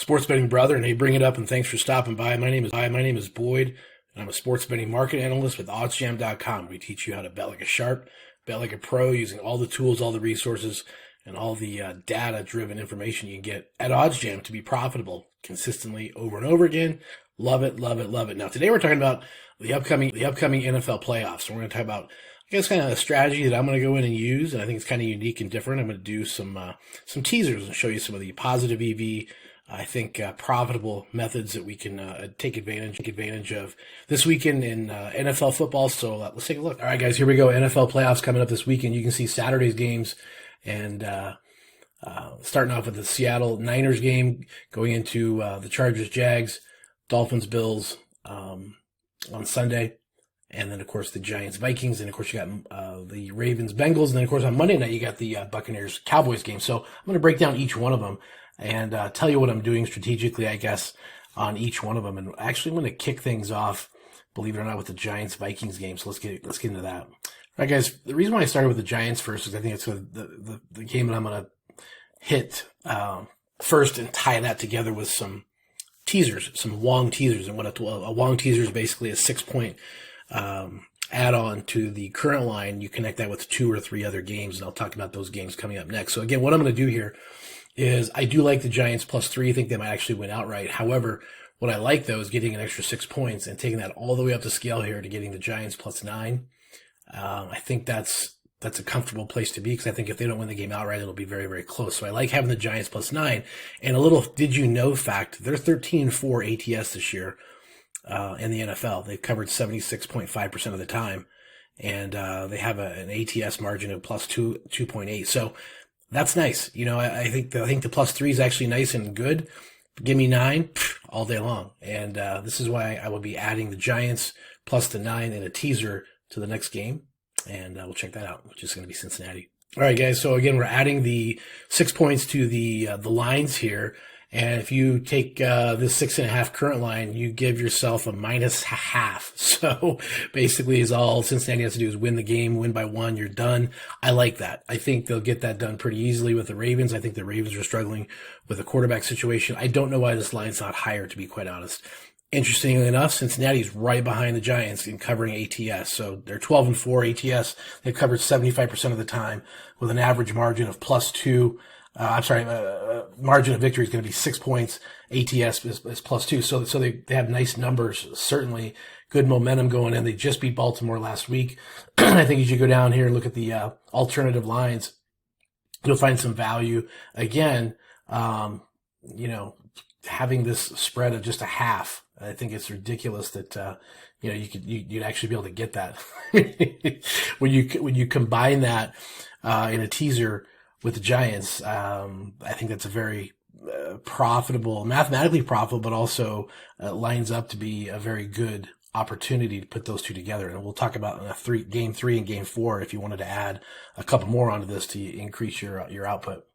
sports betting brother, and hey, bring it up, and thanks for stopping by. My name is Boyd, and I'm a sports betting market analyst with OddsJam.com. We teach you how to bet like a sharp, bet like a pro, using all the tools, all the resources, and all the data-driven information you can get at OddsJam to be profitable consistently over and over again. Love it, love it, love it. Now, today we're talking about the upcoming NFL playoffs. We're going to talk about, I guess, kind of a strategy that I'm going to go in and use, and I think it's kind of unique and different. I'm going to do some teasers and show you some of the positive EV, I think, profitable methods that we can take advantage of this weekend in NFL football. So let's take a look. All right, guys, here we go. NFL playoffs coming up this weekend. You can see Saturday's games, and starting off with the Seattle Niners game, going into the Chargers, Jags, Dolphins, Bills on Sunday. And then, of course, the Giants, Vikings. And, of course, you got the Ravens, Bengals. And then, of course, on Monday night, you got the Buccaneers, Cowboys game. So I'm going to break down each one of them and tell you what I'm doing strategically, I guess, on each one of them. And actually, I'm going to kick things off, believe it or not, with the Giants, Vikings game. So let's get into that. All right, guys, the reason why I started with the Giants first is I think it's the game that I'm going to hit first and tie that together with some teasers, some Wong Teasers. And what a Wong Teaser is basically a 6-point add-on to the current line. You connect that with 2 or 3 other games, and I'll talk about those games coming up next. So again, what I'm going to do here is I do like the Giants +3. I think they might actually win outright. However, what I like, though, is getting an extra 6 points and taking that all the way up to scale here to getting the Giants +9. I think that's a comfortable place to be, because I think if they don't win the game outright, it'll be very, very close. So I like having the Giants +9. And a little did you know fact, they're 13-4 ATS this year in the NFL. They've covered 76.5% of the time, and they have an ATS margin of +2.8. So that's nice. You know, I think the +3 is actually nice and good. Give me 9 all day long. And this is why I will be adding the Giants +9 in a teaser to the next game. And we'll check that out, which is going to be Cincinnati. All right, guys. So again, we're adding the 6 points to the lines here. And if you take this 6.5 current line, you give yourself a -0.5. So basically, is all Cincinnati has to do is win the game, win by 1, you're done. I like that. I think they'll get that done pretty easily with the Ravens. I think the Ravens are struggling with the quarterback situation. I don't know why this line's not higher, to be quite honest. Interestingly enough, Cincinnati's right behind the Giants in covering ATS. So they're 12-4 ATS. They've covered 75% of the time with an average margin of +2. Margin of victory is going to be 6 points. ATS is +2. So they have nice numbers, certainly good momentum going in. They just beat Baltimore last week. I think as you go down here and look at the alternative lines, you'll find some value. Again, having this spread of just a half, I think it's ridiculous that you'd actually be able to get that when you combine that in a teaser with the Giants. I think that's a very profitable, mathematically profitable, but also lines up to be a very good opportunity to put those two together. And we'll talk about game 3 and game 4 if you wanted to add a couple more onto this to increase your output.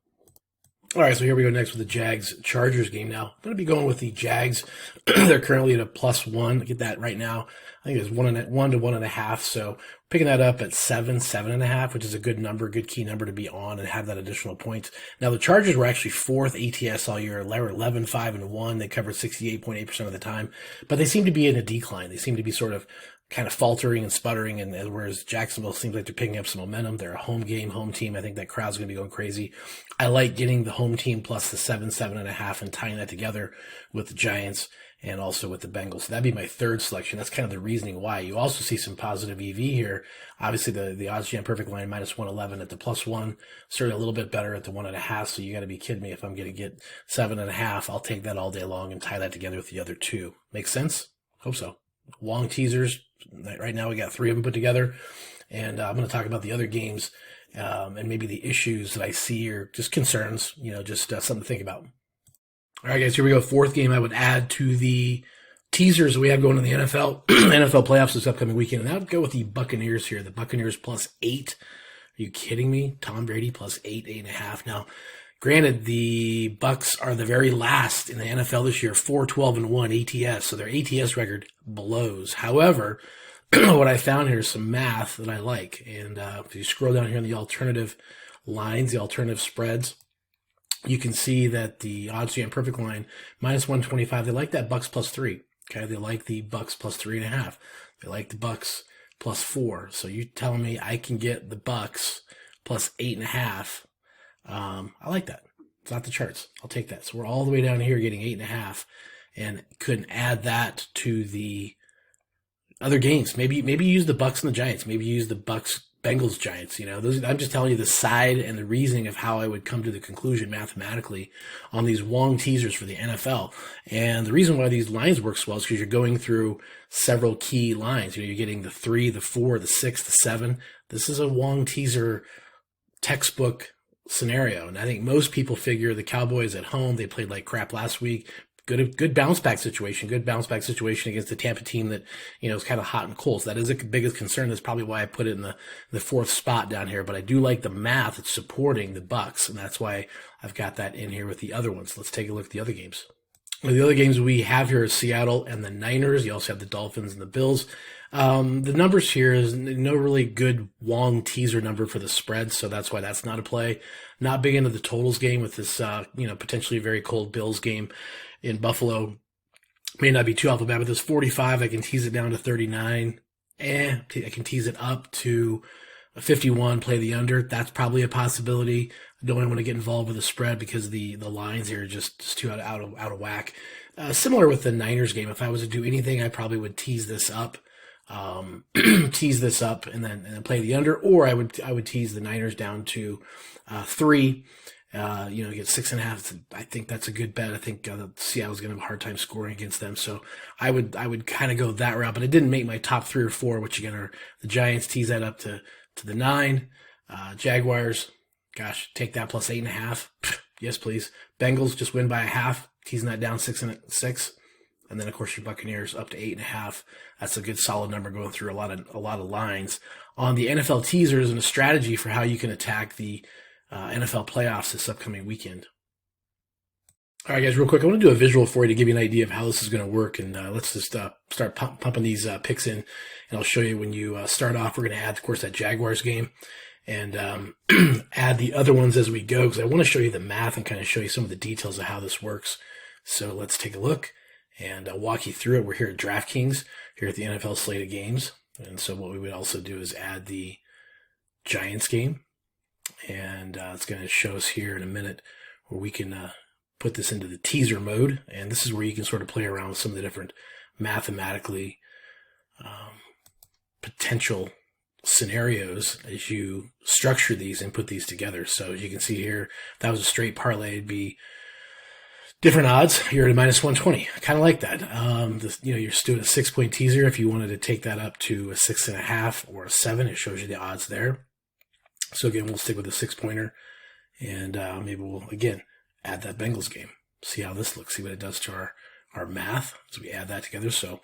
All right, so here we go next with the Jags-Chargers game now. I'm going to be going with the Jags. They're currently at a +1. Get that right now. I think it's 1 to 1.5. So picking that up at 7.5, which is a good number, good key number to be on and have that additional point. Now, the Chargers were actually 4th ATS all year. They were 11-5-1. They covered 68.8% of the time. But they seem to be in a decline. They seem to be sort of kind of faltering and sputtering, and whereas Jacksonville seems like they're picking up some momentum. They're a home team. I think that crowd's going to be going crazy. I like getting the home team plus the 7.5, and tying that together with the Giants and also with the Bengals. So that'd be my third selection. That's kind of the reasoning why. You also see some positive EV here. Obviously, the OddsJam perfect line -111 at the +1, certainly a little bit better at the 1.5. So you got to be kidding me if I'm going to get 7.5. I'll take that all day long and tie that together with the other 2. Make sense? Hope so. Wong Teasers. Right now we got 3 of them put together, and I'm going to talk about the other games and maybe the issues that I see or just concerns, just something to think about. All right, guys, here we go. 4th game I would add to the teasers we have going in the NFL playoffs this upcoming weekend, and I would go with the Buccaneers here. The Buccaneers +8. Are you kidding me? Tom Brady +8, 8.5. Now, granted, the Bucks are the very last in the NFL this year, 4-12-1 ATS, so their ATS record blows. However, what I found here is some math that I like, and if you scroll down here in the alternative lines, the alternative spreads, you can see that the OddsJam perfect line, -125, they like that Bucks +3. Okay, they like the Bucks +3.5. They like the Bucks +4. So you telling me I can get the Bucks +8.5? I like that. It's not the charts. I'll take that. So we're all the way down here getting 8.5, and couldn't add that to the other games. Maybe use the Bucks and the Giants. Maybe use the Bucks, Bengals, Giants. Those. I'm just telling you the side and the reasoning of how I would come to the conclusion mathematically on these Wong Teasers for the NFL. And the reason why these lines work so well is because you're going through several key lines. You're getting the 3, the 4, the 6, the 7. This is a Wong Teaser textbook scenario. And I think most people figure the Cowboys at home, they played like crap last week. Good bounce back situation. Good bounce back situation against the Tampa team that, is kind of hot and cold. So that is the biggest concern. That's probably why I put it in the 4th spot down here. But I do like the math. It's supporting the Bucks, and that's why I've got that in here with the other ones. Let's take a look at the other games. Well, the other games we have here is Seattle and the Niners. You also have the Dolphins and the Bills. The numbers here is no really good Wong teaser number for the spread, so that's why that's not a play. Not big into the totals game with this, potentially very cold Bills game in Buffalo. May not be too awful bad, but this 45, I can tease it down to 39. I can tease it up to 51, play the under. That's probably a possibility. I don't want to get involved with the spread because the lines here are just too out of whack. Similar with the Niners game. If I was to do anything, I probably would tease this up. Tease this up and then play the under, or I would tease the Niners down to 3. Get 6.5. I think that's a good bet. I think Seattle's going to have a hard time scoring against them. So I would kind of go that route, but it didn't make my top 3 or 4, which again are the Giants. Tease that up to the 9. Jaguars, gosh, take that plus 8.5. Yes, please. Bengals just win by a half. Teasing that down 6. And then of course your Buccaneers up to 8.5. That's a good solid number going through a lot of lines. On the NFL teasers and a strategy for how you can attack the NFL playoffs this upcoming weekend. All right, guys, real quick, I want to do a visual for you to give you an idea of how this is going to work. And let's just start pumping these picks in. And I'll show you when you start off. We're going to add, of course, that Jaguars game and add the other ones as we go, because I want to show you the math and kind of show you some of the details of how this works. So let's take a look and I'll walk you through it. We're here at DraftKings, here at the NFL slate of games. And so what we would also do is add the Giants game. And it's going to show us here in a minute where we can put this into the teaser mode. And this is where you can sort of play around with some of the different mathematically potential scenarios as you structure these and put these together. So as you can see here, if that was a straight parlay, it'd be different odds. You're at a -120. I kind of like that. You're still at a 6-point teaser. If you wanted to take that up to a 6.5 or a 7, it shows you the odds there. So again, we'll stick with a 6-pointer, and maybe we'll again add that Bengals game. See how this looks. See what it does to our math as we add that together. So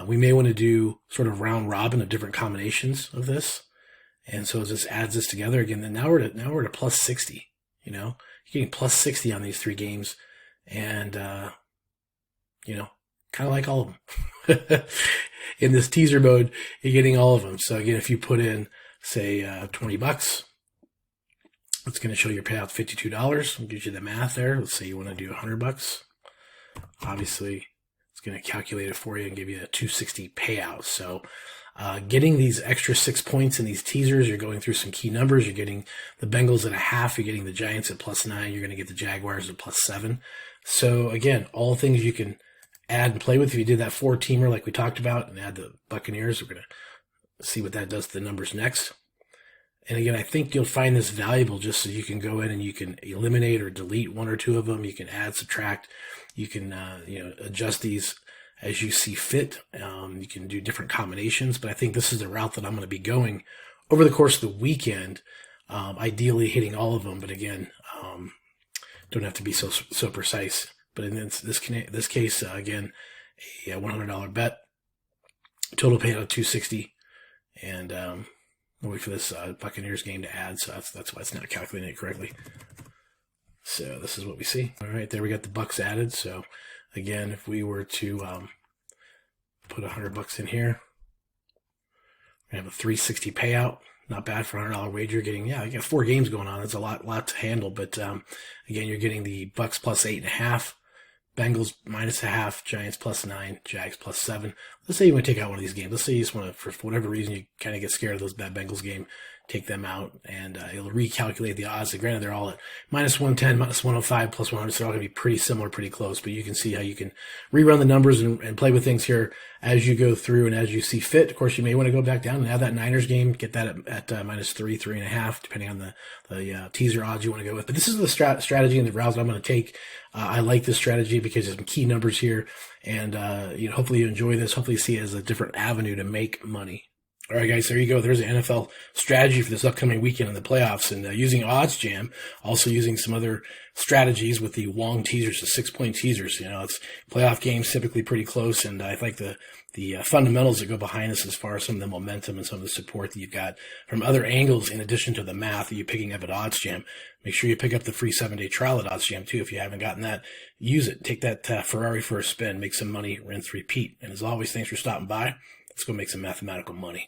we may want to do sort of round robin of different combinations of this, and so it just adds this together again. Then now we're at a +60. You're getting +60 on these 3 games. And, kind of like all of them. In this teaser mode, you're getting all of them. So again, if you put in, say, $20, it's going to show your payout $52. It gives you the math there. Let's say you want to do $100. Obviously, it's going to calculate it for you and give you a $260 payout. So getting these extra 6 points in these teasers, you're going through some key numbers. You're getting the Bengals at a half. You're getting the Giants at +9. You're going to get the Jaguars at +7. So again, all things you can add and play with. If you did that 4-teamer like we talked about and add the Buccaneers, we're going to see what that does to the numbers next. And again, I think you'll find this valuable just so you can go in and you can eliminate or delete 1 or 2 of them. You can add, subtract. You can adjust these as you see fit. You can do different combinations, but I think this is the route that I'm going to be going over the course of the weekend, ideally hitting all of them. But again, don't have to be so precise. But in this case, again, a $100 bet, total payout of $260, and we'll wait for this Buccaneers game to add. So that's why it's not calculating it correctly. So this is what we see. All right, there we got the Bucks added. So again, if we were to put $100 in here, we have a $360 payout. Not bad for a $100 wager. You got 4 games going on. That's a lot to handle. But again, you're getting the Bucks plus 8.5, Bengals minus a half, Giants plus 9, Jags plus 7. Let's say you want to take out one of these games. Let's say you just want to, for whatever reason, you kind of get scared of those bad Bengals game, take them out, and it'll recalculate the odds. And granted, they're all at minus 110, minus 105, plus 100, so they're all going to be pretty similar, pretty close. But you can see how you can rerun the numbers and play with things here as you go through and as you see fit. Of course, you may want to go back down and have that Niners game, get that at minus 3, 3.5, depending on the teaser odds you want to go with. But this is the strategy and the routes I'm going to take. I like this strategy because there's some key numbers here, and hopefully you enjoy this. Hopefully you see it as a different avenue to make money. All right, guys, there you go. There's the NFL strategy for this upcoming weekend in the playoffs, and using OddsJam, also using some other strategies with the Wong Teasers, the 6-point teasers. It's playoff games typically pretty close, and I like the fundamentals that go behind this as far as some of the momentum and some of the support that you've got from other angles in addition to the math that you're picking up at OddsJam. Make sure you pick up the free 7-day trial at OddsJam too. If you haven't gotten that, use it. Take that Ferrari for a spin, make some money, rinse, repeat. And as always, thanks for stopping by. Let's go make some mathematical money.